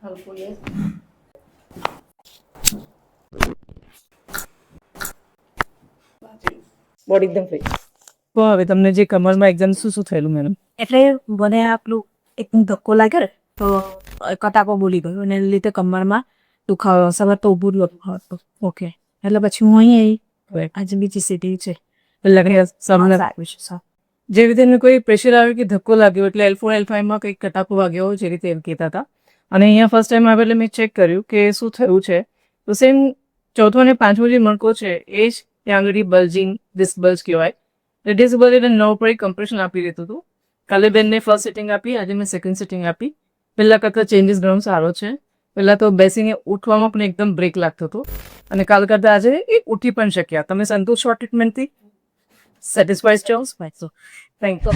હલકું yes body એકદમ free. તો હવે તમને જે કમરમાં એક્ઝામ શું થયેલું મેડમ? એટલે મને આપણું એકદમ ધક્કો લાગ્યો ને તો કટાકો બોલી ગયો અને એને લીધે કમરમાં દુખાવો સવાર તો ઊભું જ હતું. ઓકે. એટલે પછી હું અહીં આવી. આજે બીજી સિટી છે. લગ્ન સામે આવ્યું છે સર. જે રીતે એમને કોઈ પ્રેશર આવ્યું કે ધક્કો લાગ્યો એટલે L4 L5માં કંઈક કટાકો વાગ્યો જે રીતે એમ કહેતા હતા. અને અહીંયા ફર્સ્ટ ટાઈમ આવે એટલે મેં ચેક કર્યું કે શું થયું છે. તો સેમ ચોથો અને પાંચમો જે મણકો છે એ જ ત્યાં આગળ બલ્જિંગ ડિસ્ક બલ્જ કહેવાય. ડિસ્ક બલ્જ એટલે નવ પર કમ્પ્રેશન આપી દેતું હતું. કાલે બેનને ફર્સ્ટ સિટિંગ આપી, આજે મેં સેકન્ડ સિટિંગ આપી. પહેલાં કરતાં ચેન્જીસ ઘણો સારો છે. પહેલાં તો બેસીને ઉઠવામાં પણ એકદમ બ્રેક લાગતો હતો અને કાલ કરતાં આજે એ ઉઠી પણ શક્યા. તમે સંતોષ છો ટ્રીટમેન્ટથી? સેટિસ્ફાઈડ છો? So, thank you.